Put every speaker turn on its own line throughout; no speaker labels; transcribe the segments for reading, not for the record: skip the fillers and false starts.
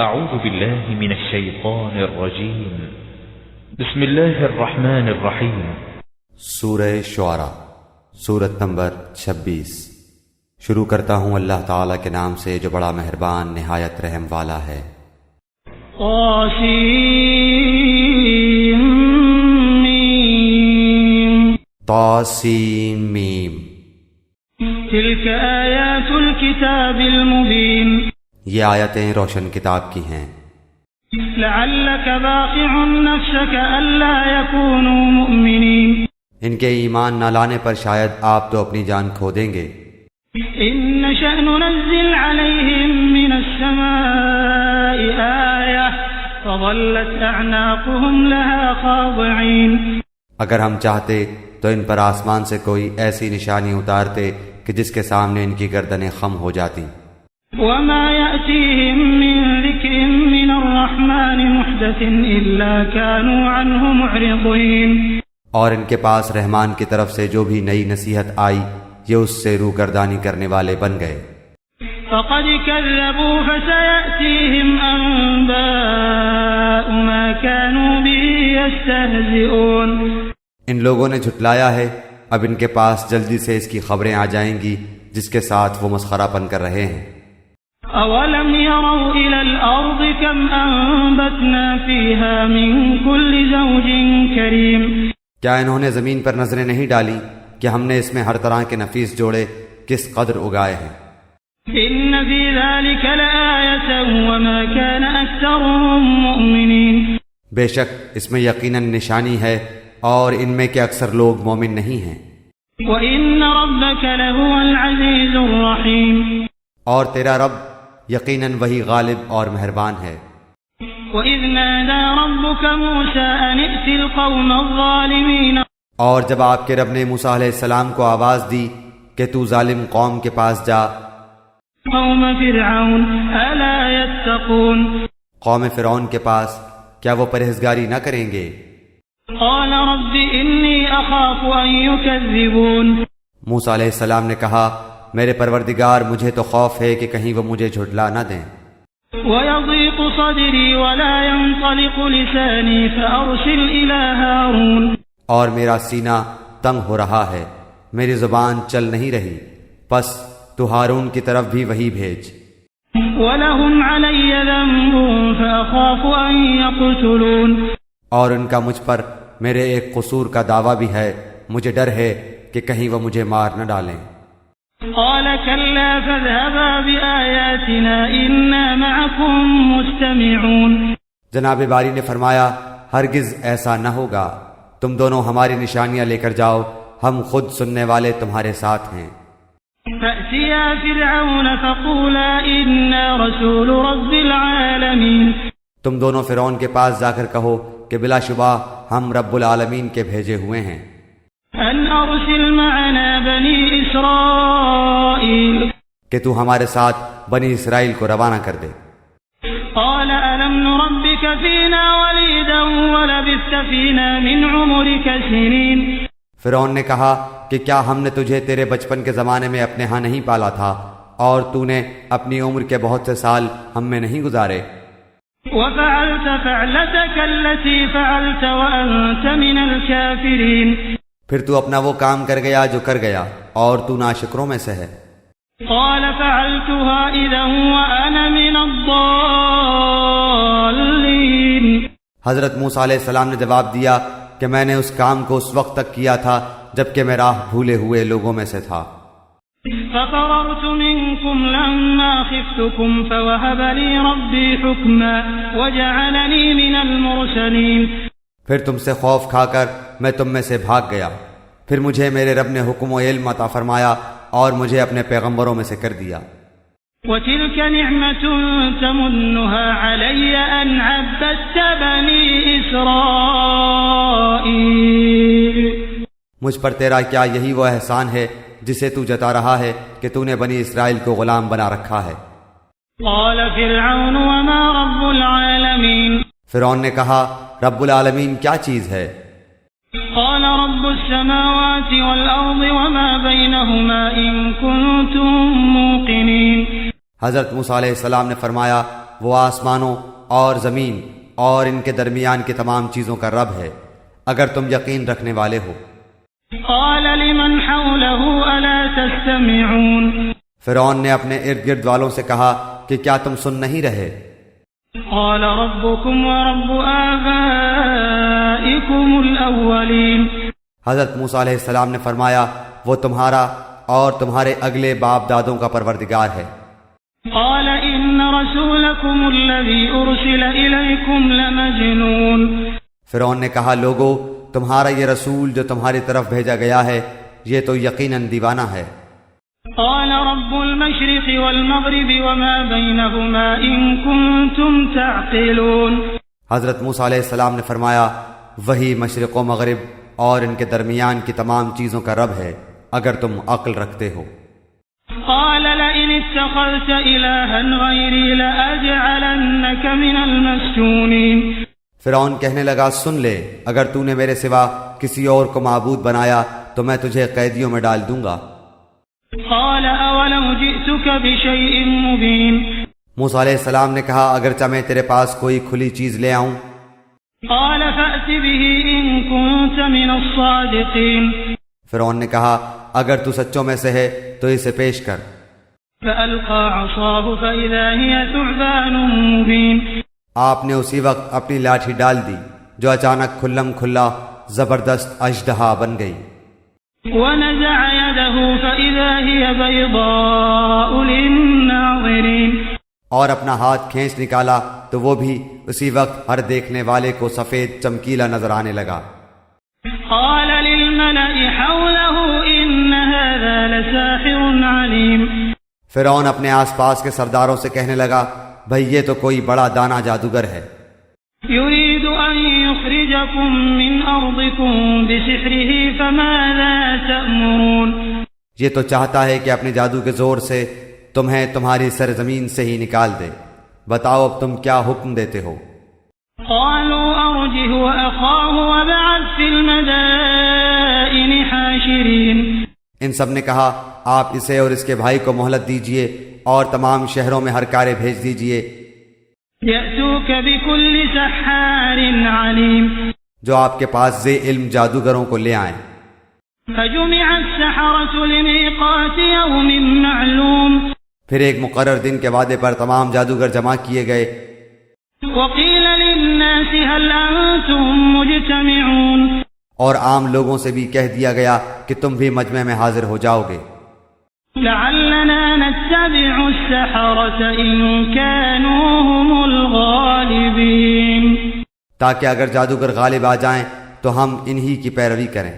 اعوذ باللہ من الشیطان الرجیم بسم اللہ الرحمن الرحیم
سورہ شعراء سورت نمبر 26۔ شروع کرتا ہوں اللہ تعالیٰ کے نام سے جو بڑا مہربان نہایت رحم والا ہے۔ طاسیم میم
تلک آیات الکتاب المبین،
یہ آیتیں روشن کتاب کی ہیں۔
لعلک باخع نفسک الا یکونوا مؤمنین،
ان کے ایمان نہ لانے پر شاید آپ تو اپنی جان کھو دیں گے۔
ان نشأ ننزل علیہم من السماء آیہ فظلت اعناقهم لها خاضعین،
اگر ہم چاہتے تو ان پر آسمان سے کوئی ایسی نشانی اتارتے کہ جس کے سامنے ان کی گردنیں خم ہو جاتی۔
وما يأتيهم من ذكر من الرحمن محدث إلا كانوا عنه معرضين،
اور ان کے پاس رحمان کی طرف سے جو بھی نئی نصیحت آئی یہ اس سے روگردانی کرنے والے بن گئے۔
فقد كذبوا فسيأتيهم أنباء ما كانوا به يستهزئون،
ان لوگوں نے جھٹلایا ہے، اب ان کے پاس جلدی سے اس کی خبریں آ جائیں گی جس کے ساتھ وہ مسخرہ پن کر رہے ہیں۔
أولم يروا إلى الأرض كم أنبتنا فيها من كل زوج كريم،
کیا انہوں نے زمین پر نظریں نہیں ڈالی کہ ہم نے اس میں ہر طرح کے نفیس جوڑے کس قدر اگائے ہیں۔
إن في ذلك لآية وما كان أكثرهم مؤمنين،
بے شک اس میں یقیناً نشانی ہے اور ان میں کے اکثر لوگ مومن نہیں ہیں۔
وَإِنَّ رَبَّكَ لَهُوَ الْعَزِيزُ الرَّحِيمُ،
اور تیرا رب یقیناً وہی غالب اور مہربان ہے۔
وَإِذْ نَادَى رَبُّكَ مُوسَىٰ أَنِ ائْتِ الْقَوْمَ الظَّالِمِينَ،
اور جب آپ کے رب نے موسیٰ علیہ السلام کو آواز دی کہ تو ظالم قوم کے پاس جا،
قَوْمَ فِرْعَوْنَ أَلَا يَتَّقُونَ،
قوم فرعون کے پاس کیا وہ پرہیزگاری نہ کریں گے؟
قَالَ رَبِّ إِنِّي أَخَافُ أَن يُكَذِّبُونَ،
موسیٰ علیہ السلام نے کہا میرے پروردگار مجھے تو خوف ہے کہ کہیں وہ مجھے جھٹلا نہ دیں۔
وَيَضِيقُ صَدْرِي وَلَا يَنطَلِقُ لِسَانِي فَأَرْسِلْ إِلَىٰ هَارُونَ،
اور میرا سینہ تنگ ہو رہا ہے، میری زبان چل نہیں رہی، پس تو ہارون کی طرف بھی وہی بھیج۔
وَلَهُمْ عَلَيَّ ذَنبٌ فَأَخَافُ أَن يَقْتُلُونِ،
اور ان کا مجھ پر میرے ایک قصور کا دعویٰ بھی ہے، مجھے ڈر ہے کہ کہیں وہ مجھے مار نہ ڈالیں۔
قال كلا فاذهبا بآياتنا إنا معكم مستمعون،
جناب باری نے فرمایا ہرگز ایسا نہ ہوگا، تم دونوں ہماری نشانیاں لے کر جاؤ، ہم خود سننے والے تمہارے ساتھ ہیں۔
فأتيا فرعون فقولا إنا رسول رب العالمين،
تم دونوں فرعون کے پاس جا کر کہو کہ بلا شبہ ہم رب العالمین کے بھیجے ہوئے ہیں۔
أن أرسل معنا بني إسرائيل،
کہ تو ہمارے ساتھ بنی اسرائیل کو روانہ کر دے۔
قال ألم نربك فينا وليدا ولبثت فينا من عمرك سنين،
فرعون نے کہا کہ کیا ہم نے تجھے تیرے بچپن کے زمانے میں اپنے ہاں نہیں پالا تھا اور تو نے اپنی عمر کے بہت سے سال ہم میں نہیں گزارے؟
وفعلت فعلتك التي فعلت وأنت من الكافرين،
پھر تو اپنا وہ کام کر گیا جو کر گیا اور تو ناشکروں میں سے ہے۔
قال فعلتها إذا وأنا من الضالين،
حضرت موسیٰ علیہ السلام نے جواب دیا کہ میں نے اس کام کو اس وقت تک کیا تھا جبکہ میں راہ بھولے ہوئے لوگوں میں سے تھا۔
ففررت منكم لما خفتكم فوهب لي ربي حكما وجعلني من المرسلين،
پھر تم سے خوف کھا کر میں تم میں سے بھاگ گیا، پھر مجھے میرے رب نے حکم و علم عطا فرمایا اور مجھے اپنے پیغمبروں میں سے کر دیا۔
وتلك نعمة تمنها علي أن عبدت بني إسرائيل،
مجھ پر تیرا کیا یہی وہ احسان ہے جسے تو جتا رہا ہے کہ تو نے بنی اسرائیل کو غلام بنا رکھا ہے۔
قال فرعون وما رب العالمين،
فرعون نے کہا رب العالمین کیا چیز ہے؟
قال رب السماوات والأرض وما بينهما إن كنتم موقنين،
حضرت موسیٰ علیہ السلام نے فرمایا وہ آسمانوں اور زمین اور ان کے درمیان کی تمام چیزوں کا رب ہے اگر تم یقین رکھنے والے ہو۔
قال لمن حوله ألا تستمعون
فرعون نے اپنے ارد گرد والوں سے کہا کہ کیا تم سن نہیں رہے؟
قال ربكم ورب آبائكم الأولين
حضرت موسیٰ علیہ السلام نے فرمایا وہ تمہارا اور تمہارے اگلے باپ دادوں کا پروردگار ہے۔
قال إن رسولكم الذي أرسل إليكم لمجنون
فرعون نے کہا لوگو تمہارا یہ رسول جو تمہاری طرف بھیجا گیا ہے یہ تو یقیناً دیوانہ ہے۔
قال رب المشرق والمغرب وما بينهما إن كنتم تعقلون
حضرت موسیٰ علیہ السلام نے فرمایا وہی مشرق و مغرب اور ان کے درمیان کی تمام چیزوں کا رب ہے اگر تم عقل رکھتے ہو۔
قال لئن اتخذت إلها غيري لأجعلنك من المسجونين
فرعون کہنے لگا سن لے اگر تو نے میرے سوا کسی اور کو معبود بنایا تو میں تجھے قیدیوں میں ڈال دوں گا۔
قال أولو جئتك بشيء مبين
موسیٰ علیہ السلام نے کہا اگرچہ میں تیرے پاس کوئی کھلی چیز لے آؤں۔
قال فأت به إن كنت من الصادقين
فرعون نے کہا اگر تو سچوں میں سے ہے تو اسے پیش کر۔
فألقى عصاه فإذا هي ثعبان مبين
آپ نے اسی وقت اپنی لاٹھی ڈال دی جو اچانک کھلم کھلا زبردست اژدہا بن گئی۔
ونزع يده فإذا هي بيضاء للناظرين
اور اپنا ہاتھ کھینچ نکالا تو وہ بھی اسی وقت ہر دیکھنے والے کو سفید چمکیلا نظر آنے لگا۔
قال للملأ حوله إن هذا لساحر عليم
فرعون اپنے آس پاس کے سرداروں سے کہنے لگا بھئی یہ تو کوئی بڑا دانا جادوگر ہے،
يريد أن يخرجكم من أرضكم بسحره فماذا تأمرون
یہ تو چاہتا ہے کہ اپنے جادو کے زور سے تمہیں تمہاری سرزمین سے ہی نکال دے، بتاؤ اب تم کیا حکم دیتے ہو؟
قالوا أرجه وأخاه وابعث في المدائن حاشرين
ان سب نے کہا آپ اسے اور اس کے بھائی کو مہلت دیجئے اور تمام شہروں میں ہر کارے بھیج دیجئے
يأتوك بكل سحار عليم
جو آپ کے پاس ذی علم جادوگروں کو لے آئیں۔
فجمع السحرة لميقات يوم معلوم
پھر ایک مقرر دن کے وعدے پر تمام جادوگر جمع کیے گئے۔
وقيل للناس هل أنتم مجتمعون
اور عام لوگوں سے بھی کہہ دیا گیا کہ تم بھی مجمع میں حاضر ہو جاؤ گے،
لعلنا نتبع السحرة إن كانوا هم الغالبين
تاکہ اگر جادوگر غالب آ جائیں تو ہم انہی کی پیروی کریں۔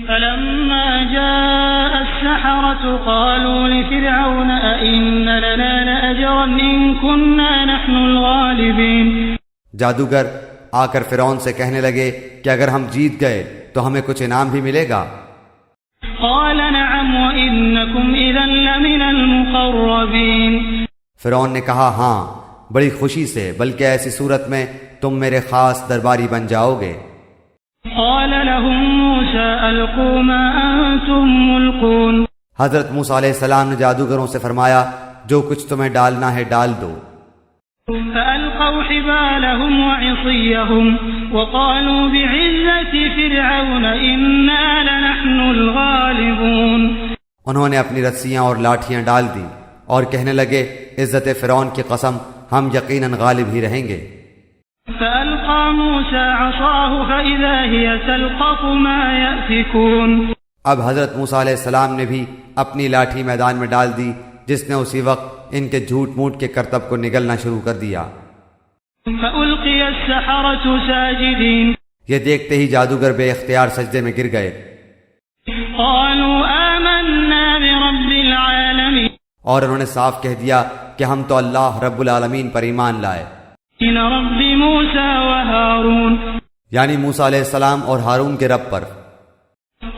فلما جاء السحرة قالوا لفرعون أئن لنا لأجرا إن كنا نحن الغالبين
جادوگر آ کر فرعون سے کہنے لگے کہ اگر ہم جیت گئے تو ہمیں کچھ انعام بھی ملے گا۔
قال نعم وإنكم إذا لمن المقربين
فرعون نے کہا ہاں بڑی خوشی سے، بلکہ ایسی صورت میں تم میرے خاص درباری بن جاؤ گے۔
قال لهم موسى ألقوا ما أنتم ملقون
حضرت موسیٰ علیہ السلام نے جادوگروں سے فرمایا جو کچھ تمہیں ڈالنا ہے ڈال دو۔
فألقوا حبالهم وعصيهم وقالوا بعزة فرعون إنا لنحن الغالبون
انہوں نے اپنی رسیاں اور لاٹھیاں ڈال دی اور کہنے لگے عزت فرعون کی قسم ہم یقیناً غالب ہی رہیں گے۔
فألقى موسى عصاه فإذا هي تلقف ما يأفكون
اب حضرت موسیٰ علیہ السلام نے بھی اپنی لاٹھی میدان میں ڈال دی جس نے اسی وقت ان کے جھوٹ موٹ کے کرتب کو نگلنا شروع کر دیا۔
فألقي السحرة ساجدين
یہ دیکھتے ہی جادوگر بے اختیار سجدے میں گر گئے
قالوا آمنا برب العالمين
اور انہوں نے صاف کہہ دیا کہ ہم تو اللہ رب العالمین پر ایمان لائے،
إن رب موسى وهارون
یعنی موسیٰ علیہ السلام اور ہارون کے رب پر۔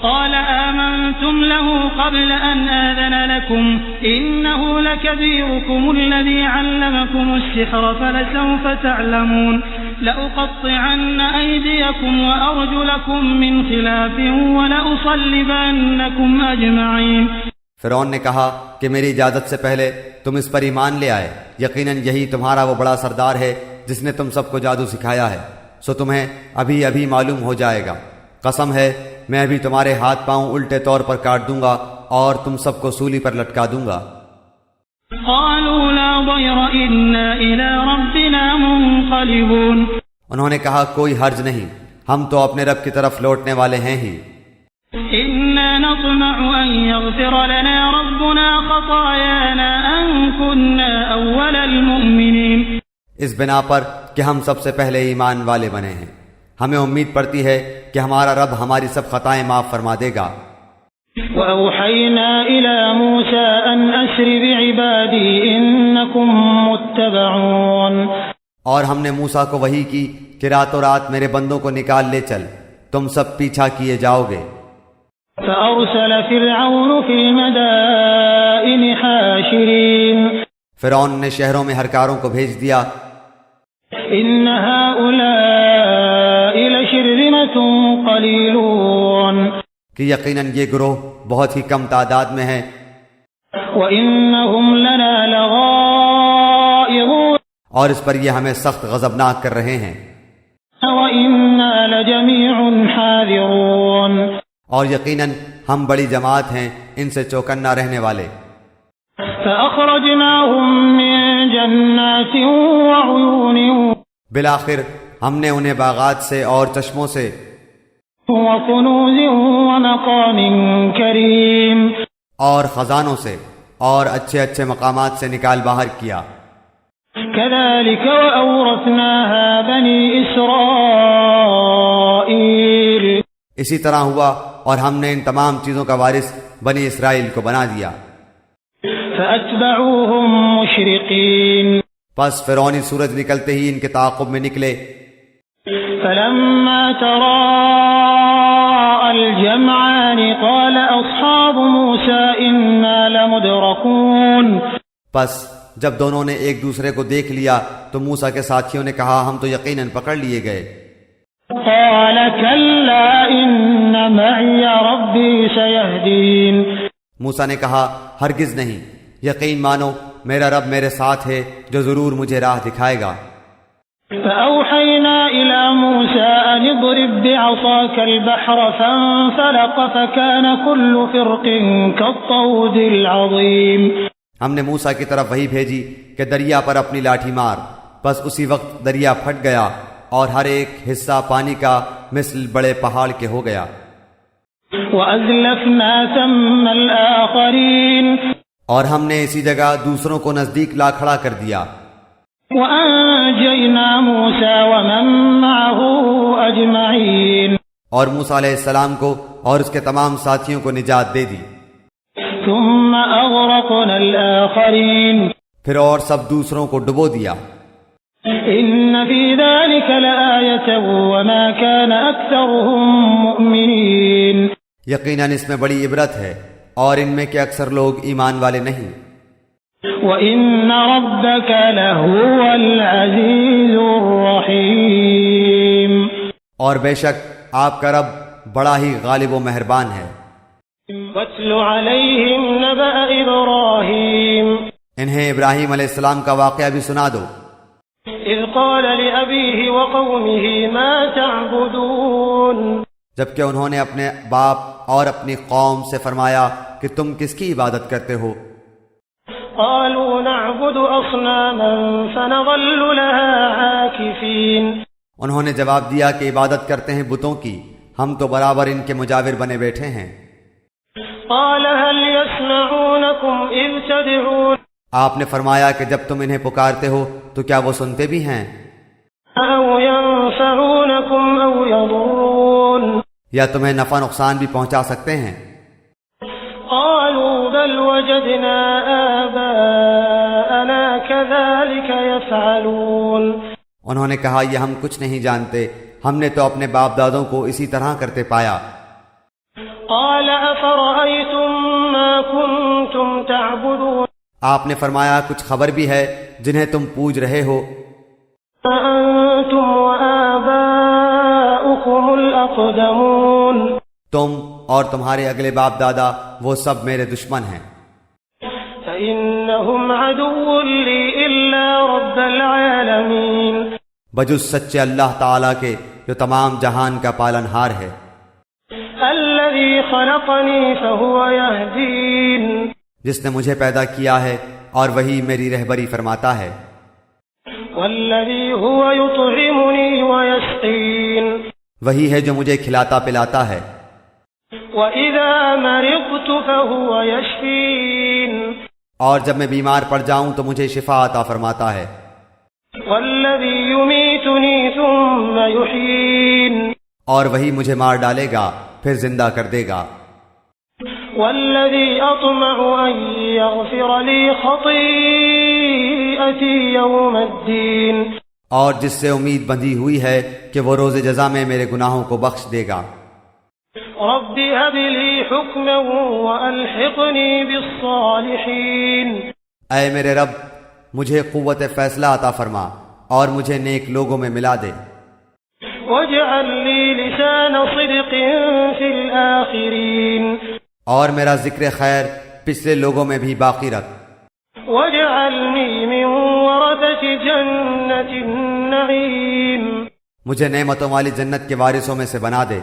قال آمنتم له قبل أن آذن لكم إنه لكبيركم الذي علمكم السحر فلسوف تعلمون لأقطعن أيديكم وأرجلكم من خلاف ولأصلبنكم أجمعين
فرعون نے کہا کہ میری اجازت سے پہلے تم اس پر ایمان لے آئے، یقیناً یہی تمہارا وہ بڑا سردار ہے جس نے تم سب کو جادو سکھایا ہے، سو تمہیں ابھی ابھی معلوم ہو جائے گا۔ قسم ہے میں ابھی تمہارے ہاتھ پاؤں الٹے طور پر کاٹ دوں گا اور تم سب کو سولی پر لٹکا دوں گا۔
قالوا لا ضير إنا إلى ربنا منقلبون۔
انہوں نے کہا کوئی حرج نہیں، ہم تو اپنے رب کی طرف لوٹنے والے ہیں ہی۔
إنا نطمع أن يغفر لنا ربنا خطايانا أن كنا أول المؤمنين۔
اس بنا پر کہ ہم سب سے پہلے ایمان والے بنے ہیں، ہمیں امید پڑتی ہے کہ ہمارا رب ہماری سب خطائیں معاف فرما دے گا۔
وأوحينا إلى موسى أن أسر بعبادي إنكم متبعون۔
اور ہم نے موسیٰ کو وحی کی کہ راتوں رات میرے بندوں کو نکال لے چل، تم سب پیچھا کیے جاؤ گے۔
فأرسل فرعون في المدائن حاشرين۔
فرعون نے شہروں میں ہرکاروں کو بھیج دیا،
إن هؤلاء لشرذمة قليلون،
کہ یقیناً یہ گروہ بہت ہی کم تعداد میں ہے،
وإنهم لنا لغائظون،
اور اس پر یہ ہمیں سخت غضبناک کر رہے ہیں،
وإنا لجميع حاذرون،
اور یقیناً ہم بڑی جماعت ہیں ان سے چوکنا رہنے والے۔
فأخرجناهم من جنات وعيون
بالآخر ہم نے انہیں باغات سے اور چشموں سے
وكنوز ومقام كريم،
اور خزانوں سے اور اچھے اچھے مقامات سے نکال باہر کیا۔
كذلك وأورثناها بني إسرائيل،
اسی طرح ہوا اور ہم نے ان تمام چیزوں کا وارث بنی اسرائیل کو بنا دیا۔
فأتبعوهم مشرقين،
پس فرعونی سورج نکلتے ہی ان کے تعاقب میں نکلے۔
فلما تراءى الجمعان قال أصحاب موسى إنا لمدركون۔
پس جب دونوں نے ایک دوسرے کو دیکھ لیا تو موسیٰ کے ساتھیوں نے کہا ہم تو یقیناً پکڑ لیے گئے۔
قال كلا إن معي ربي سيهدين۔
موسیٰ نے کہا ہرگز نہیں، یقین مانو میرا رب میرے ساتھ ہے جو ضرور مجھے راہ دکھائے گا۔
فأوحينا إلى موسى أن اضرب بعصاك البحر فانفلق فكان كل فرق كالطود العظيم۔
ہم نے موسیٰ کی طرف وہی بھیجی کہ دریا پر اپنی لاٹھی مار، بس اسی وقت دریا پھٹ گیا اور ہر ایک حصہ پانی کا مثل بڑے پہاڑ کے ہو گیا۔
وأزلفنا ثم الآخرين،
اور ہم نے اسی جگہ دوسروں کو نزدیک لا کھڑا کر دیا،
وأنجينا موسى ومن معه أجمعين،
اور موسیٰ علیہ السلام کو اور اس کے تمام ساتھیوں کو نجات دے دی۔
ثم أغرقنا الآخرين،
پھر اور سب دوسروں کو ڈبو دیا۔
إن في ذلك لآية وما كان أكثرهم مؤمنين۔
یقیناً اس میں بڑی عبرت ہے اور ان میں کہ اکثر لوگ ایمان والے نہیں۔
وَإِنَّ رَبَّكَ لَهُوَ الْعَزِيزُ الرَّحِيمُ،
اور بے شک آپ کا رب بڑا ہی غالب و مہربان ہے۔
وَاتْلُ عَلَيْهِمْ نَبَأَ إِبْرَاهِيمَ،
انہیں ابراہیم علیہ السلام کا واقعہ بھی سنا دو۔
إِذْ قَالَ لِأَبِيهِ وَقَوْمِهِ مَا تَعْبُدُونَ،
جبکہ انہوں نے اپنے باپ اور اپنی قوم سے فرمایا کہ تم کس کی عبادت کرتے ہو؟
قالوا نعبد أصناما فنظل لها عاكفين،
انہوں نے جواب دیا کہ عبادت کرتے ہیں بتوں کی، ہم تو برابر ان کے مجاور بنے بیٹھے ہیں۔
قال هل يسمعونكم إذ تدعون،
آپ نے فرمایا کہ جب تم انہیں پکارتے ہو تو کیا وہ سنتے بھی ہیں؟
أو ينفعونكم أو يضرون،
یا تمہیں نفع نقصان بھی پہنچا سکتے ہیں؟
قالوا بل وجدنا آباءنا كذلك يفعلون،
انہوں نے کہا یہ ہم کچھ نہیں جانتے، ہم نے تو اپنے باپ دادوں کو اسی طرح کرتے پایا۔
قال أفرأيتم ما كنتم تعبدون،
آپ نے فرمایا کچھ خبر بھی ہے جنہیں تم پوج رہے ہو؟
أنتم وآباؤكم الأقدمون،
تم اور تمہارے اگلے باپ دادا وہ سب میرے دشمن ہیں،
فإنهم عدو لي إلا رب العالمين
بجز سچے اللہ تعالیٰ کے جو تمام جہان کا پالنہار ہے،
الذي خلقني فهو يهدين
جس نے مجھے پیدا کیا ہے اور وہی میری رہبری فرماتا ہے،
والذي هو يطعمني ويسقين
وہی ہے جو مجھے کھلاتا پلاتا ہے،
وإذا مرضت فهو يشفين
اور جب میں بیمار پڑ جاؤں تو مجھے شفا عطا فرماتا ہے،
والذي يميتني ثم يحيين
اور وہی مجھے مار ڈالے گا پھر زندہ کر دے گا،
والذي أطمع أن يغفر لي خطيئتي يوم الدين
اور جس سے امید بندھی ہوئی ہے کہ وہ روز جزا میں میرے گناہوں کو بخش دے گا،
رب هب لي حكما وألحقني بالصالحين
اے میرے رب مجھے قوت فیصلہ عطا فرما اور مجھے نیک لوگوں میں ملا دے،
واجعل لي لسان صدق في الآخرين
اور میرا ذکر خیر پچھلے لوگوں میں بھی باقی رکھ،
واجعلني من ورثة جنة النعيم
مجھے نعمتوں والی جنت کے وارثوں میں سے بنا دے،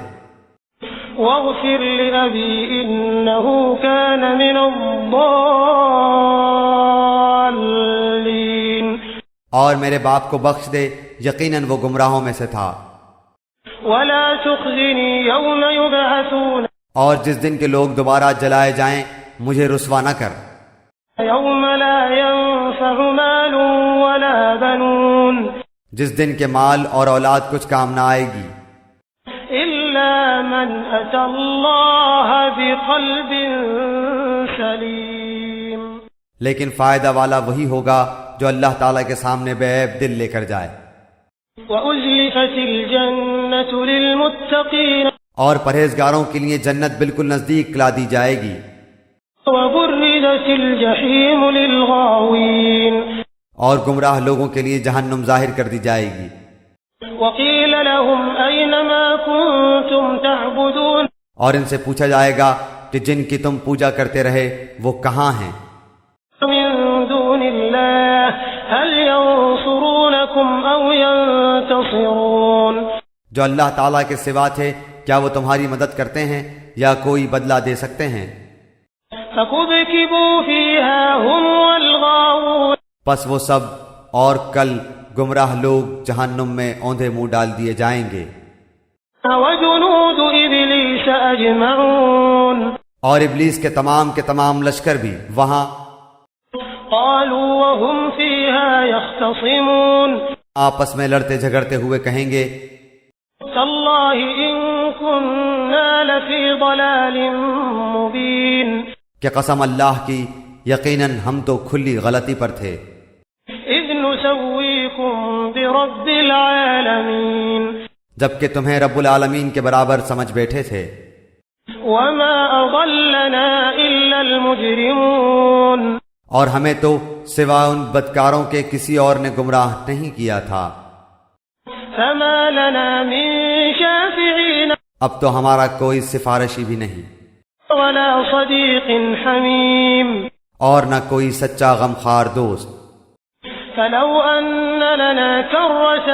واغفر لأبي إنه كان من الضالين
اور میرے باپ کو بخش دے یقیناً وہ گمراہوں میں سے تھا،
ولا تخزني يوم يبعثون
اور جس دن کے لوگ دوبارہ جلائے جائیں مجھے رسوا نہ کر،
يوم لا ينفع مال ولا بنون
جس دن کے مال اور اولاد کچھ کام نہ آئے گی،
إلا من أتى الله بقلب سليم
لیکن فائدہ والا وہی ہوگا جو اللہ تعالیٰ کے سامنے بے عیب دل لے کر جائے،
وأزلفت الجنة للمتقين
اور پرہیزگاروں کے لیے جنت بالکل نزدیک لا دی جائے گی،
وبرزت الجحيم للغاوين
اور گمراہ لوگوں کے لیے جہنم ظاہر کر دی جائے گی،
وقيل لهم أين ما كنتم تعبدون
اور ان سے پوچھا جائے گا کہ جن کی تم پوجا کرتے رہے وہ کہاں ہیں،
من دون الله هل ينصرونكم أو ينتصرون
جو اللہ تعالیٰ کے سوا تھے کیا وہ تمہاری مدد کرتے ہیں یا کوئی بدلہ دے سکتے ہیں،
فكبكبوا فيها هم والغاوون
پس وہ سب اور کل گمراہ لوگ جہنم میں اوندھے منہ ڈال دیے جائیں گے،
وجنود إبليس أجمعون
اور ابلیس کے تمام لشکر بھی وہاں،
قالوا وهم فيها يختصمون
آپس میں لڑتے جھگڑتے ہوئے کہیں گے،
تالله إن كنا لفي ضلال مبين
کہ قسم اللہ کی یقیناً ہم تو کھلی غلطی پر تھے،
إذ نسويكم برب العالمين
جبکہ تمہیں رب العالمین کے برابر سمجھ بیٹھے تھے،
وما أضلنا إلا المجرمون
اور ہمیں تو سوا ان بدکاروں کے کسی اور نے گمراہ نہیں کیا تھا،
فما لنا من شافعين
اب تو ہمارا کوئی سفارشی بھی نہیں
ولا صديق حميم
اور نہ کوئی سچا غمخوار دوست،
فلو أن لنا كرة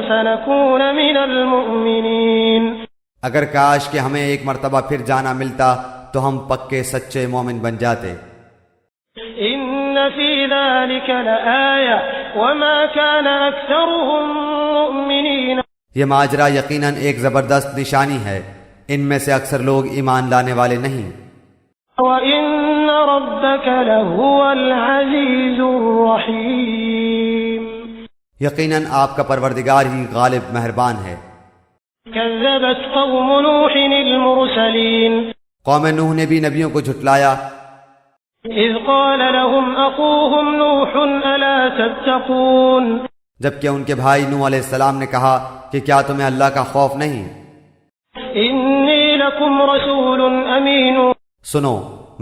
فنكون من المؤمنين
اگر کاش کہ ہمیں ایک مرتبہ پھر جانا ملتا تو ہم پکے سچے مومن بن جاتے،
إن في ذلك لآية وما كان أكثرهم مؤمنين
یہ ماجرا یقیناً ایک زبردست نشانی ہے، ان میں سے اکثر لوگ ایمان لانے والے نہیں،
وإن ربك لهو العزيز الرحيم
یقیناً آپ کا پروردگار ہی غالب مہربان ہے،
كذبت قوم نوح المرسلين
قوم نوح نے بھی نبیوں کو جھٹلایا،
إذ قال لهم أخوهم نوح ألا تتقون
جبکہ ان کے بھائی نوح علیہ السلام نے کہا کہ کیا تمہیں اللہ کا خوف نہیں،
إني لكم رسول أمين
سنو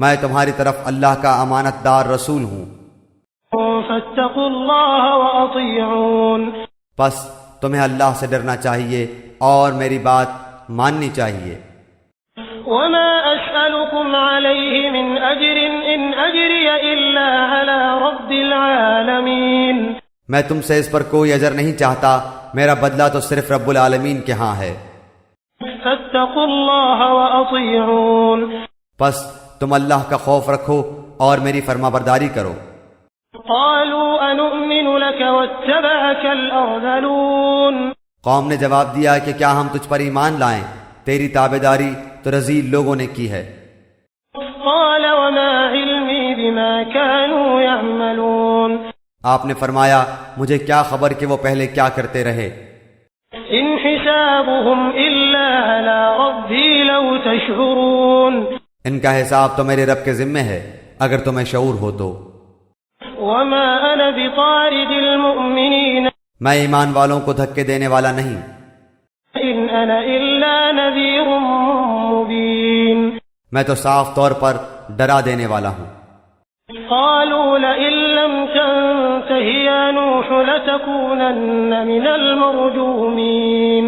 میں تمہاری طرف اللہ کا امانت دار رسول ہوں،
فاتقوا الله وأطيعون
پس تمہیں اللہ سے ڈرنا چاہیے اور میری بات ماننی چاہیے،
وما أسألكم عليه من أجر إن أجري إلا على رب العالمين.
میں تم سے اس پر کوئی اجر نہیں چاہتا، میرا بدلہ تو صرف رب العالمین کے ہاں ہے.
فاتقوا الله وأطيعون.
پس تم اللہ کا خوف رکھو اور میری فرما برداری کرو.
قالوا أنؤمن لك واتبعك الأرذلون.
قوم نے جواب دیا کہ کیا ہم تجھ پر ایمان لائیں، تیری تابعداری تو رذیل لوگوں نے کی ہے.
قال وما علمي بما كانوا يعملون.
آپ نے فرمایا مجھے کیا خبر کہ وہ پہلے کیا کرتے رہے.
إن حسابهم إلا على ربي لو تشعرون.
ان کا حساب تو میرے رب کے ذمے ہے اگر تمہیں شعور ہو تو.
وما أنا بطارد المؤمنين.
میں ایمان والوں کو دھکے دینے والا نہیں.
إن أنا إلا نذير مبين.
میں تو صاف طور پر ڈرا دینے والا ہوں.
قالوا لئن لم تنته يا نوح لتكونن من المرجومين.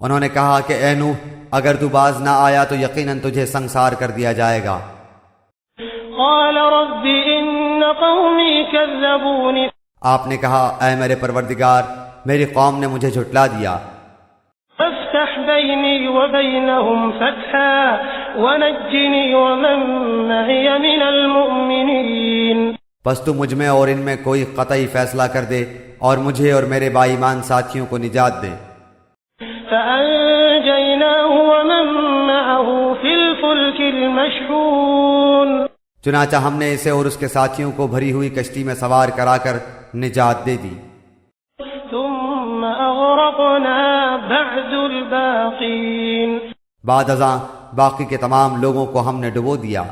انہوں نے کہا کہ اے نوح اگر تو باز نہ آیا تو یقیناً تجھے سنسار کر دیا جائے گا.
قال رب إن قومي كذبون.
آپ نے کہا اے میرے پروردگار میری قوم نے مجھے جھٹلا دیا.
فافتح بيني وبينهم فتحا ونجني ومن معي من المؤمنين.
پس تو مجھ میں اور ان میں کوئی قطعی فیصلہ کر دے اور مجھے اور میرے با ایمان ساتھیوں کو نجات دے.
فأنجيناه ومن معه في الفلك المشحون.
چنانچہ ہم نے اسے اور اس کے ساتھیوں کو بھری ہوئی کشتی میں سوار کرا کر نجات دے دی.
ثم أغرقنا بعد الباقين.
بعد ازاں باقی کے تمام لوگوں کو ہم نے ڈبو دیا.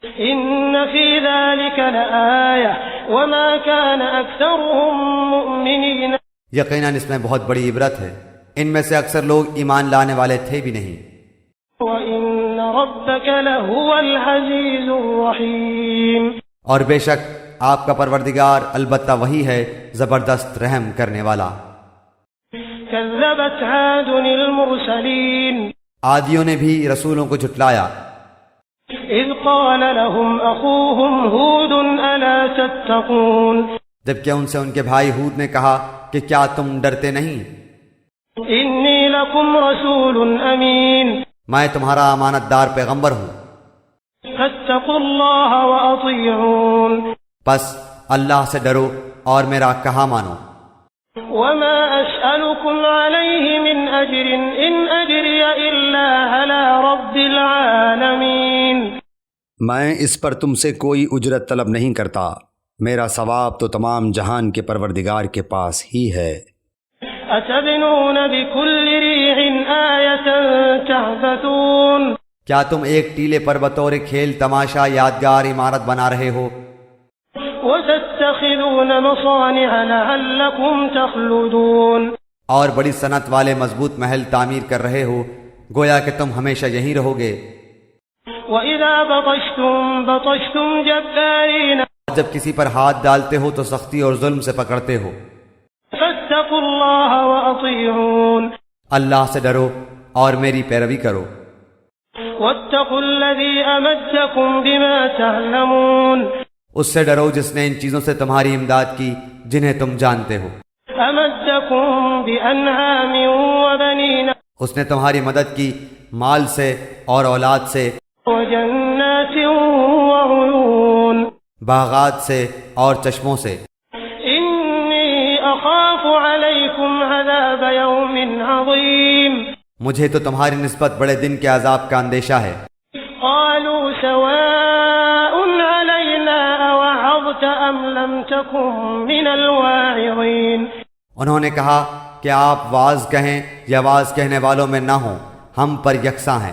إن في ذلك لآية وما كان أكثرهم مؤمنين.
یقیناً اس میں بہت بڑی عبرت ہے، ان میں سے اکثر لوگ ایمان لانے والے تھے بھی نہیں.
وإن ربك لهو العزيز الرحيم.
اور بے شک آپ کا پروردگار البتہ وہی ہے زبردست رحم کرنے والا.
كذبت عاد المرسلين.
عادیوں نے بھی رسولوں کو جھٹلایا.
إذ قال لهم أخوهم هود ألا تتقون.
جبکہ ان سے ان کے بھائی ہود نے کہا کہ کیا تم ڈرتے نہیں؟
إني لكم رسول أمين.
میں تمہارا امانت دار پیغمبر ہوں.
فاتقوا الله وأطيعون.
پس اللہ سے ڈرو اور میرا کہا مانو.
وما أسألكم عليه من أجر إن أجري إلا على رب العالمين.
میں اس پر تم سے کوئی اجرت طلب نہیں کرتا، میرا ثواب تو تمام جہان کے پروردگار کے پاس ہی ہے.
أتبنون بكل ريع آية تعبثون.
کیا تم ایک ٹیلے پر بطور کھیل تماشا یادگار عمارت بنا رہے ہو؟
وتتخذون مصانع لعلكم تخلدون.
اور بڑی صنعت والے مضبوط محل تعمیر کر رہے ہو گویا کہ تم ہمیشہ یہیں رہو گے.
وإذا بطشتم بطشتم جبارين.
جب کسی پر ہاتھ ڈالتے ہو تو سختی اور ظلم سے پکڑتے ہو.
فاتقوا الله وأطيعون.
اللہ سے ڈرو اور میری پیروی کرو.
واتقوا الذي أمدكم بما تعلمون.
اس سے ڈرو جس نے ان چیزوں سے تمہاری امداد کی جنہیں تم جانتے ہو.
أمدكم بأنعام وبنين.
اس نے تمہاری مدد کی مال سے اور اولاد سے،
وجنات وعيون.
باغات سے اور چشموں سے.
إني أخاف عليكم عذاب يوم عظيم.
مجھے تو تمہاری نسبت بڑے دن کے عذاب کا اندیشہ ہے.
قالوا سواء علينا أوعظت أم لم تكن من الواعظين.
انہوں نے کہا کہ آپ واعظ کہیں یا واعظ کہنے والوں میں نہ ہوں، ہم پر یکساں ہیں.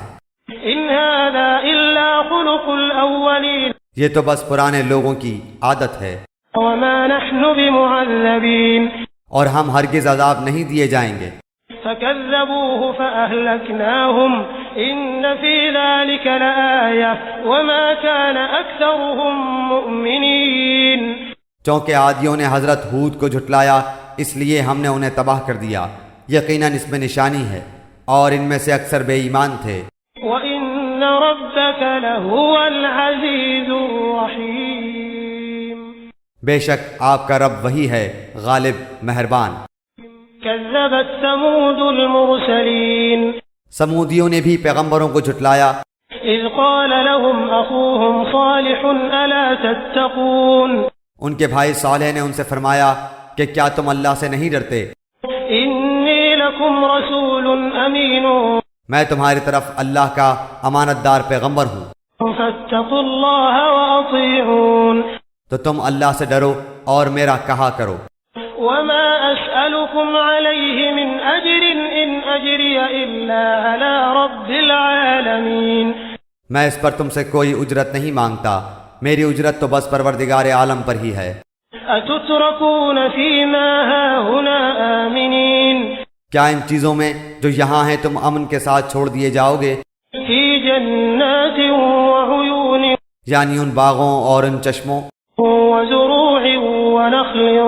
إن هذا إلا خلق الأولين.
یہ تو بس پرانے لوگوں کی عادت ہے.
وما نحن بمعذبين.
اور ہم ہرگز عذاب نہیں دیے جائیں گے.
فكذبوه فأهلكناهم إن في ذلك لآية وما كان أكثرهم مؤمنين.
چونکہ عادیوں نے حضرت ہود کو جھٹلایا اس لیے ہم نے انہیں تباہ کر دیا. یقیناً اس میں نشانی ہے اور ان میں سے اکثر بے ایمان تھے.
وإن وَإِنَّ رَبَّكَ لَهُوَ الْعَزِيزُ الرَّحِيمُ
بے شک آپ کا رب وہی ہے غالب مہربان۔
كَذَّبَتْ ثَمُودُ الْمُرْسَلِينَ
سمودیوں نے بھی پیغمبروں کو جھٹلایا
إِذْ قَالَ لَهُمْ أَخُوهُمْ صَالِحٌ أَلَا تَتَّقُونَ
ان کے بھائی صالح نے ان سے فرمایا کہ کیا تم اللہ سے نہیں ڈرتے؟
إِنِّي لَكُمْ رَسُولٌ أَمِينٌ
میں تمہاری طرف اللہ کا امانت دار پیغمبر ہوں،
فَاتَّقُوا اللَّهَ وَأَطِيعُونَ
تو تم اللہ سے ڈرو اور میرا کہا کرو۔
وَمَا أَسْأَلُكُمْ عَلَيْهِ مِنْ أَجْرٍ إِنْ أَجْرِيَ إِلَّا عَلَى رَبِّ الْعَالَمِينَ
میں اس پر تم سے کوئی اجرت نہیں مانگتا، میری اجرت تو بس پروردگار عالم پر ہی ہے۔
أَتُتْرَكُونَ فِي مَا هَاهُنَا آمِنِينَ
کیا ان چیزوں میں جو یہاں ہیں تم امن کے ساتھ چھوڑ دیے جاؤ گے؟
فِي جَنَّاتٍ وَعُيُونٍ
یعنی ان باغوں اور ان چشموں
وَزُرُوعٍ وَنَخْلٍ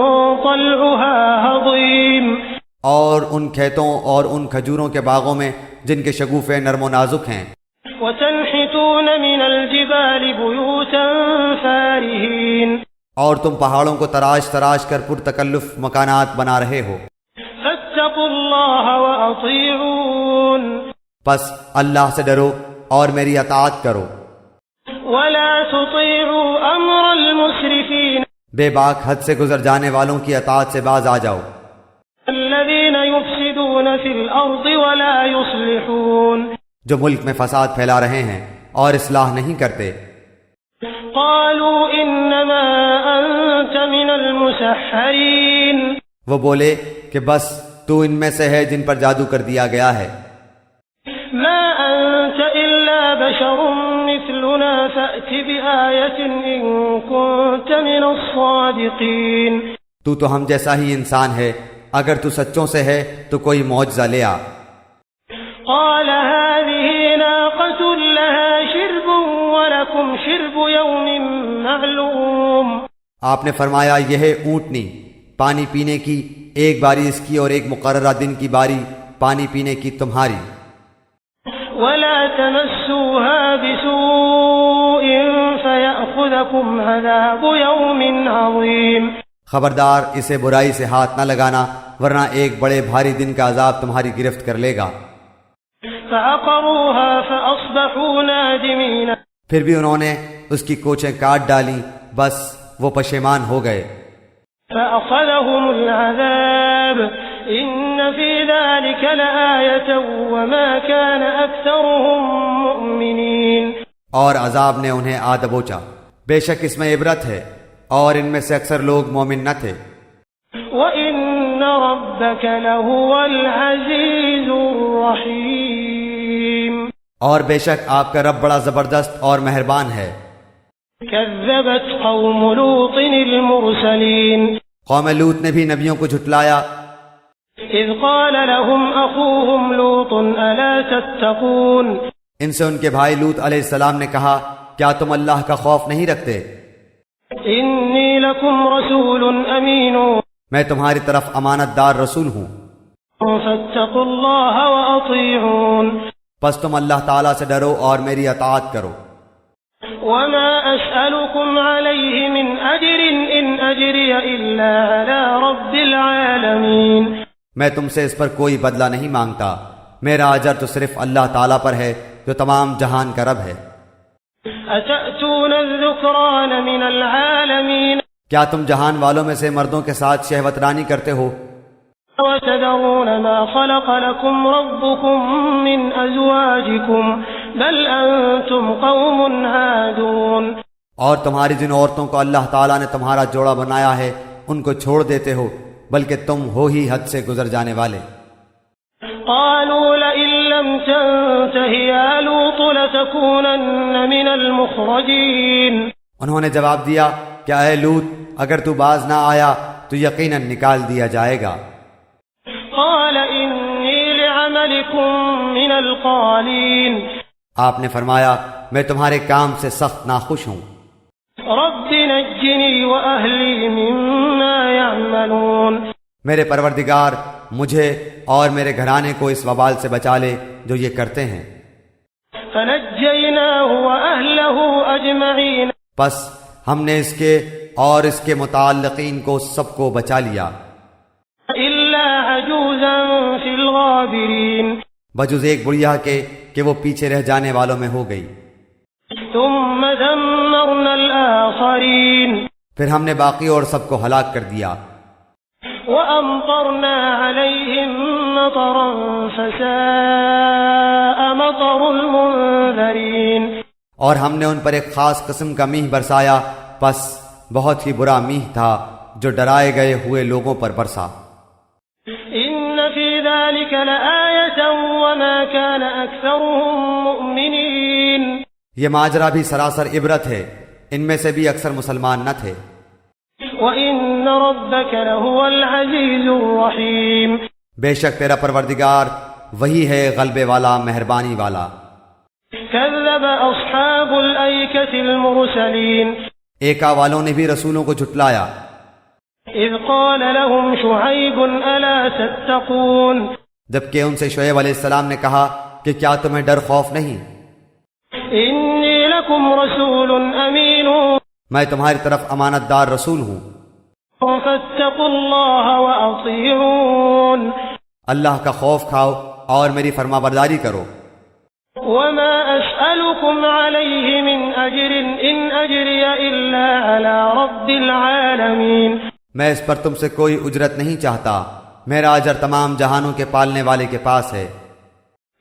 طَلْعُهَا هَضِيمٌ
اور ان کھیتوں اور ان کھجوروں کے باغوں میں جن کے شگوفے نرم و نازک ہیں،
وَتَنْحِتُونَ مِنَ الْجِبَالِ بُيُوتًا فَارِهِينَ
اور تم پہاڑوں کو تراش تراش کر پرتکلف مکانات بنا رہے ہو۔
فَاتَّقُوا اللَّهَ وَأَطِيعُونَ
پس اللہ سے ڈرو اور میری اطاعت کرو،
وَلَا تُطِيعُوا أَمْرَ الْمُسْرِفِينَ
بے باک حد سے گزر جانے والوں کی اطاعت سے باز آ جاؤ،
الَّذِينَ يُفْسِدُونَ فِي الْأَرْضِ وَلَا يُصْلِحُونَ
جو ملک میں فساد پھیلا رہے ہیں اور اصلاح نہیں کرتے۔
قَالُوا إِنَّمَا أَنْتَ مِنَ الْمُسَحَّرِينَ
وہ بولے کہ بس تو ان میں سے ہے جن پر جادو کر دیا گیا ہے،
مَا أَنْتَ إِلَّا بَشَرٌ مِثْلُنَا فَأْتِ بِآيَةٍ إِن كُنتَ مِنَ الصَّادِقِينَ
تو ہم جیسا ہی انسان ہے، اگر تو سچوں سے ہے تو کوئی معجزہ لے آ۔
قال هذه ناقة لها شرب ولكم شرب يوم معلوم
آپ نے فرمایا یہ ہے اونٹنی، پانی پینے کی ایک باری اس کی اور ایک مقررہ دن کی باری پانی پینے کی تمہاری۔
ولا تمسوها بسوء فيأخذكم عذاب يوم عظيم
خبردار اسے برائی سے ہاتھ نہ لگانا ورنہ ایک بڑے بھاری دن کا عذاب تمہاری گرفت کر لے گا۔
فعقروها فأصبحوا نادمين
پھر بھی انہوں نے اس کی کوچیں کاٹ ڈالیں، بس وہ پشیمان ہو گئے۔
فأخذهم العذاب إن في ذلك لآية وما كان أكثرهم مؤمنين
اور عذاب نے انہیں آ دبوچا، بے شک اس میں عبرت ہے اور ان میں سے اکثر لوگ مومن نہ تھے۔
وَإِنَّ رَبَّكَ لَهُوَ الْعَزِيزُ الرَّحِيمُ
اور بے شک آپ کا رب بڑا زبردست اور مہربان ہے۔
كَذَّبَتْ قَوْمُ لُوطٍ الْمُرْسَلِينَ
قوم لوط نے بھی نبیوں کو جھٹلایا،
إِذْ قَالَ لَهُمْ أَخُوهُمْ لُوطٌ أَلَا تَتَّقُونَ
ان سے ان کے بھائی لوط علیہ السلام نے کہا کیا تم اللہ کا خوف نہیں رکھتے؟
إِنِّي لَكُمْ رَسُولٌ أَمِينٌ
میں تمہاری طرف امانت دار رسول ہوں،
فَاتَّقُوا اللَّهَ وَأَطِيعُونَ
پس تم اللہ تعالیٰ سے ڈرو اور میری اطاعت کرو۔
وَمَا أَسْأَلُكُمْ عَلَيْهِ مِنْ أَجْرٍ إِنْ أَجْرِيَ إِلَّا عَلَى رَبِّ الْعَالَمِينَ
میں تم سے اس پر کوئی بدلہ نہیں مانگتا، میرا اجر تو صرف اللہ تعالیٰ پر ہے جو تمام جہان کا رب ہے۔
أَتَأْتُونَ الذُّكْرَانَ مِنَ الْعَالَمِينَ
کیا تم جہان والوں میں سے مردوں کے ساتھ شہوت رانی کرتے ہو؟
وَتَذَرُونَ مَا خَلَقَ لَكُمْ رَبُّكُمْ مِنْ أَزْوَاجِكُمْ بَلْ أَنْتُمْ قَوْمٌ عَادُونَ
اور تمہاری جن عورتوں کو اللہ تعالیٰ نے تمہارا جوڑا بنایا ہے ان کو چھوڑ دیتے ہو، بلکہ تم ہو ہی حد سے گزر جانے والے۔
قالوا لئن لم تنته يا لوط لتكونن من المخرجين
انہوں نے جواب دیا کہ اے لوط اگر تو باز نہ آیا تو یقیناً نکال دیا جائے گا۔
قال إني لعملكم من القالين
آپ نے فرمایا میں تمہارے کام سے سخت ناخوش ہوں،
رب نجني وأهلي مما يعملون
میرے پروردگار مجھے اور میرے گھرانے کو اس وبال سے بچا لے جو یہ کرتے ہیں۔
فنجى فنجيناه وأهله أجمعين
پس ہم نے اس کے اور اس کے متعلقین کو سب کو بچا لیا
إلا عجوزا في الغابرين
بجز ایک بڑھیا کے کہ وہ پیچھے رہ جانے والوں میں ہو گئی.
ثم دمرنا الآخرين
پھر ہم نے باقی اور سب کو ہلاک کر دیا.
وأمطرنا عليهم مطرا فساء مطر المنذرين
اور ہم نے ان پر ایک خاص قسم کا میہ برسایا، پس بہت ہی برا میہ تھا جو ڈرائے گئے ہوئے لوگوں پر برسا.
إن في ذلك لآية وما كان أكثرهم مؤمنين
یہ ماجرا بھی سراسر عبرت ہے، ان میں سے بھی اکثر مسلمان نہ تھے.
وَإِنَّ رَبَّكَ لَهُوَ الْعَزِيزُ الرَّحِيمُ
بے شک تیرا پروردگار وہی ہے غلبے والا، مہربانی والا.
كذب أصحاب الأيكة المرسلين
ایکا والوں نے بھی رسولوں کو جھٹلایا.
إذ قال لهم شعيب ألا تتقون
جبکہ ان سے شعیب علیہ السلام نے کہا کہ کیا تمہیں ڈر خوف نہیں؟
إني لكم رسول أمين
میں تمہاری طرف امانت دار رسول ہوں.
فاتقوا الله وأطيعون
اللہ کا خوف کھاؤ اور میری فرما برداری کرو.
وما أسألكم عليه من أجر إن أجري إلا على رب العالمين
میں اس پر تم سے کوئی اجرت نہیں چاہتا، میرا اجر تمام جہانوں کے پالنے والے کے پاس ہے.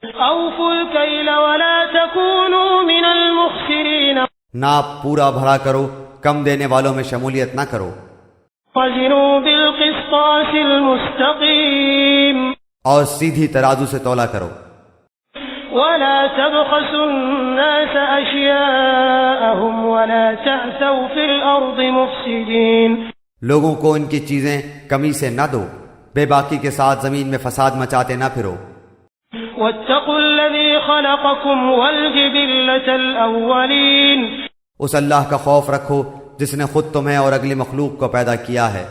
أوفوا الكيل ولا تكونوا من المخسرين
ناپ پورا بھرا کرو، کم دینے والوں میں شمولیت نہ کرو.
وزنوا بالقسطاس المستقيم
اور سیدھی ترازو سے تولا کرو.
ولا تبخسوا الناس أشياءهم ولا تعثوا في الأرض مفسدين
لوگوں کو ان کی چیزیں کمی سے نہ دو، بے باکی کے ساتھ زمین میں فساد مچاتے نہ پھرو.
واتقوا الذي خلقكم والجبلة الأولين
اس اللہ کا خوف رکھو جس نے خود تمہیں اور اگلی مخلوق کو پیدا کیا ہے.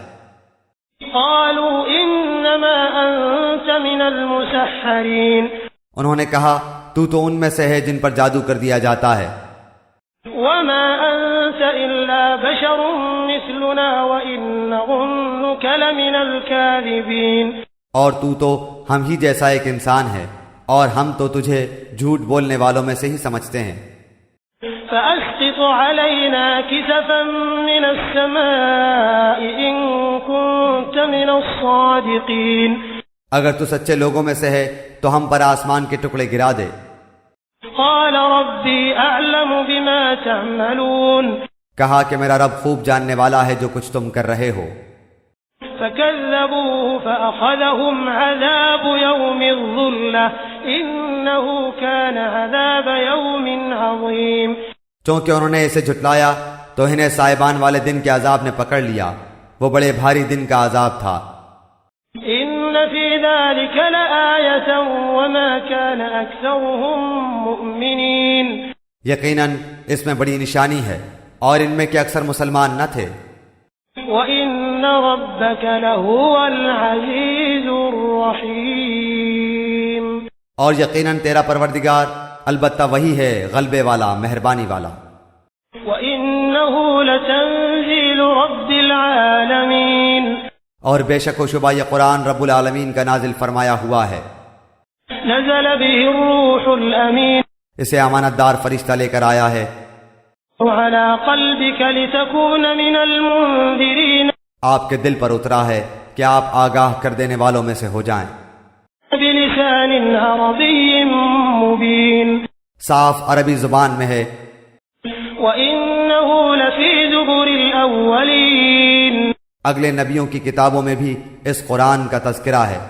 قالوا إنما أنت من المسحرين
انہوں نے کہا تو ان میں سے ہے جن پر جادو کر دیا جاتا ہے.
وما أنت إلا بشر مثلنا وإن نظنك لمن الكاذبين
اور تو ہم ہی جیسا ایک انسان ہے اور ہم تو تجھے جھوٹ بولنے والوں میں سے ہی سمجھتے ہیں.
فأسقط علينا كسفا من السماء إن كنت من الصادقين
اگر تو سچے لوگوں میں سے ہے تو ہم پر آسمان کے ٹکڑے گرا دے.
قال ربي أعلم بما تعملون
کہا کہ میرا رب خوب جاننے والا ہے جو کچھ تم کر رہے ہو.
فكذبوه فأخذهم عذاب يوم الظلة إنه كان عذاب يوم عظيم
چونکہ انہوں نے اسے جھٹلایا تو انہیں سائبان والے دن کے عذاب نے پکڑ لیا، وہ بڑے بھاری دن کا عذاب تھا.
إن في ذلك لآية وما كان أكثرهم مؤمنين
یقیناً اس میں بڑی نشانی ہے اور ان میں کہ اکثر مسلمان نہ تھے.
وَإِنَّ رَبَّكَ لَهُوَ الْعَزِيزُ الرَّحِيمُ
اور یقیناً تیرا پروردگار البتہ وہی ہے غلبے والا، مہربانی والا.
وَإِنَّهُ لَتَنزِيلُ رَبِّ الْعَالَمِينَ
اور بے شک و شبہ یہ قرآن رب العالمین کا نازل فرمایا ہوا ہے.
نزل به الروح الأمين
اسے امانت دار فرشتہ لے کر آیا ہے.
على قلبك لتكون من المنذرين
آپ کے دل پر اترا ہے کہ آپ آگاہ کر دینے والوں میں سے ہو جائیں.
بلسان عربي مبين
صاف عربی زبان میں ہے.
وإنه لفي زبر الأولين
اگلے نبیوں کی کتابوں میں بھی اس قرآن کا تذکرہ ہے.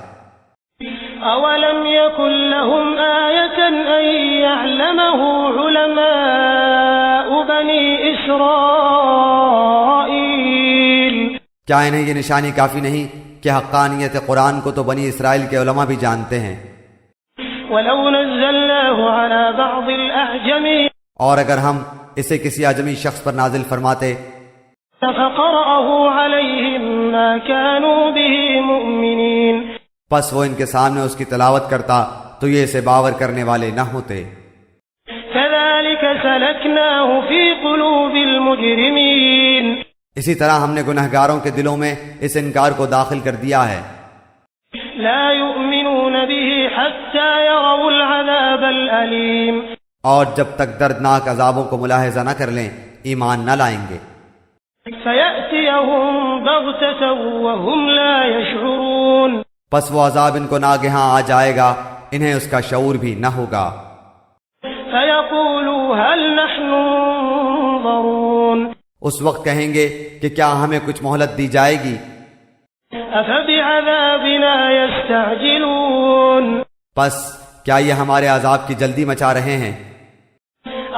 أولم يكن لهم آية أن يعلمه علماء بني إسرائيل
کیا انہیں یہ نشانی کافی نہیں کہ حقانیت قرآن کو تو بنی اسرائیل کے علماء بھی جانتے ہیں.
ولو نزلناه على بعض الأعجمين
اور اگر ہم اسے کسی اعجمی شخص پر نازل فرماتے
فقرأه عليهم ما كانوا به مؤمنين
پس وہ ان کے سامنے اس کی تلاوت کرتا تو یہ اسے باور کرنے والے نہ ہوتے.
كذلك الله في قلوب المجرمين
اسی طرح ہم نے گنہگاروں کے دلوں میں اس انکار کو داخل کر دیا ہے،
لا يؤمنون به حتى يروا العذاب الأليم
اور جب تک دردناک عذابوں کو ملاحظہ نہ کر لیں ایمان نہ لائیں گے،
فيأتيهم بغتة وهم لا يشعرون
پس وہ عذاب ان کو ناگہاں آ جائے گا، انہیں اس کا شعور بھی نہ ہوگا،
فيقولوا هل نحن منظرون
اس وقت کہیں گے کہ کیا ہمیں کچھ مہلت دی جائے گی،
أفبعذابنا يستعجلون
پس کیا یہ ہمارے عذاب کی جلدی مچا رہے ہیں؟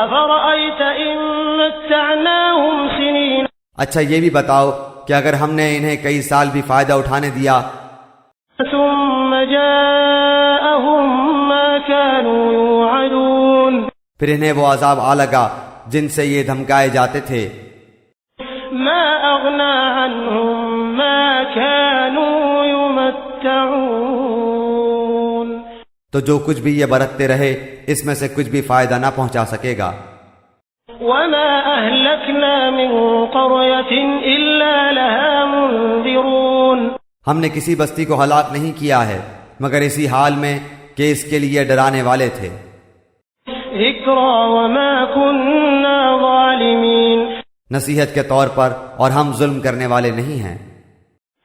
أفرأيت إن متعناهم سنين
اچھا یہ بھی بتاؤ کہ اگر ہم نے انہیں کئی سال بھی فائدہ اٹھانے دیا،
ثم جاءهم ما كانوا يوعدون
پھر انہیں وہ عذاب آ لگا جن سے یہ دھمکائے جاتے تھے،
ما أغنى عنهم ما كانوا يمتعون
تو جو کچھ بھی یہ برتتے رہے اس میں سے کچھ بھی فائدہ نہ پہنچا سکے گا،
وما أهلكنا من قرية إلا لها منذرون
ہم نے کسی بستی کو ہلاک نہیں کیا ہے مگر اسی حال میں کہ اس کے لیے ڈرانے والے تھے،
ذكرى وما كنا ظالمين
نصیحت کے طور پر، اور ہم ظلم کرنے والے نہیں ہیں۔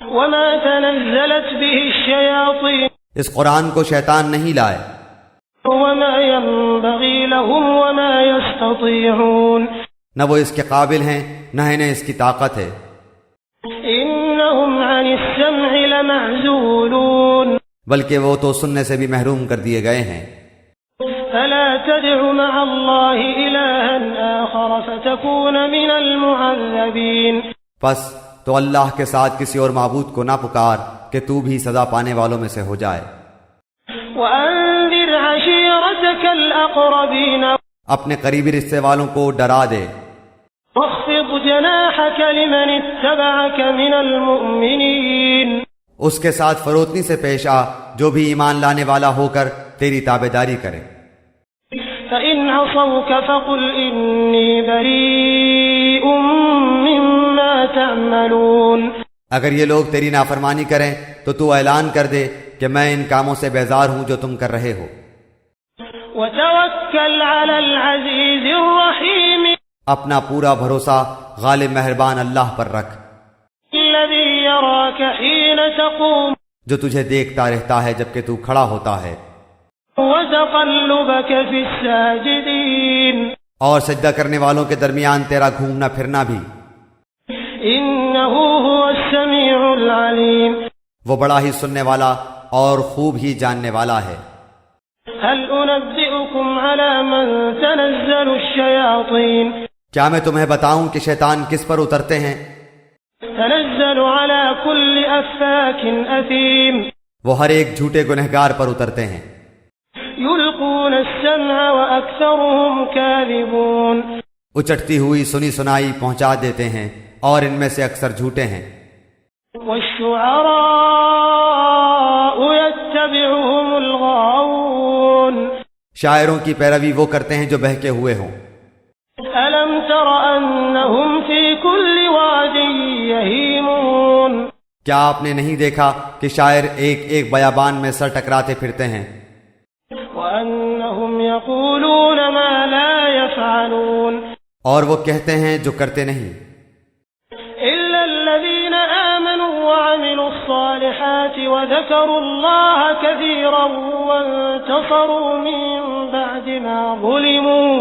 وما تنزلت به الشياطين
اس قرآن کو شیطان نہیں لائے،
وما ينبغي لهم وما يستطيعون
نہ وہ اس کے قابل ہیں نہ انہیں اس کی طاقت ہے،
إنهم عن السمع لمعزولون
بلکہ وہ تو سننے سے بھی محروم کر دیے گئے ہیں۔
فلا تدع مع الله إلها آخر فتكون من المعذبين
پس تو اللہ کے ساتھ کسی اور معبود کو نہ پکار کہ تو بھی سزا پانے والوں میں سے ہو جائے۔
وأنذر عشيرتك الأقربين
اپنے قریبی رشتے والوں کو ڈرا دے،
واخفض جناحك لمن اتبعك من المؤمنين
اس کے ساتھ فروتنی سے پیش آ جو بھی ایمان لانے والا ہو کر تیری تابعداری کرے،
فإن عصوك فقل إني بريء مما تعملون
اگر یہ لوگ تیری نافرمانی کریں تو اعلان کر دے کہ میں ان کاموں سے بیزار ہوں جو تم کر رہے ہو،
وتوكل على العزيز الرحيم
اپنا پورا بھروسہ غالب مہربان اللہ پر رکھ،
الذي يراك حين تقوم
جو تجھے دیکھتا رہتا ہے جبکہ تو کھڑا ہوتا ہے،
وتقلبك في الساجدين
اور سجدہ کرنے والوں کے درمیان تیرا گھومنا پھرنا بھی،
إنه هو السميع العليم
وہ بڑا ہی سننے والا اور خوب ہی جاننے والا ہے۔
هل أنبئكم على من تنزل الشياطين
کیا میں تمہیں بتاؤں کہ شیطان کس پر اترتے ہیں؟
تنزل على كل أفاك أثيم
وہ ہر ایک جھوٹے گنہگار پر اترتے ہیں،
يلقون السمع وأكثرهم كاذبون
اچٹتی ہوئی سنی سنائی پہنچا دیتے ہیں اور ان میں سے اکثر جھوٹے ہیں،
والشعراء يتبعهم الغاوون
شاعروں کی پیروی وہ کرتے ہیں جو بہکے ہوئے ہوں۔
ألم تر أنهم في كل واد يهيمون
کیا آپ نے نہیں دیکھا کہ شاعر ایک ایک بیابان میں سر ٹکراتے پھرتے ہیں،
وأنهم يقولون ما لا يفعلون
اور وہ کہتے ہیں جو کرتے نہیں،
إلا الذين آمنوا وعملوا الصالحات وذكروا الله كثيرا وانتصروا من بعد ما ظلموا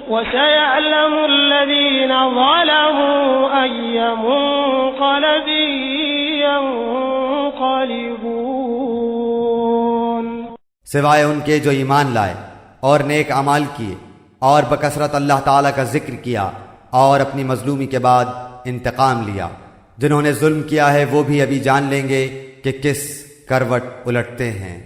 وسيعلم الذين ظلموا أي منقلب ينقلبون
سوائے ان کے جو ایمان لائے اور نیک اعمال کیے اور بکثرت اللہ تعالیٰ کا ذکر کیا اور اپنی مظلومی کے بعد انتقام لیا، جنہوں نے ظلم کیا ہے وہ بھی ابھی جان لیں گے کہ کس کروٹ الٹتے ہیں۔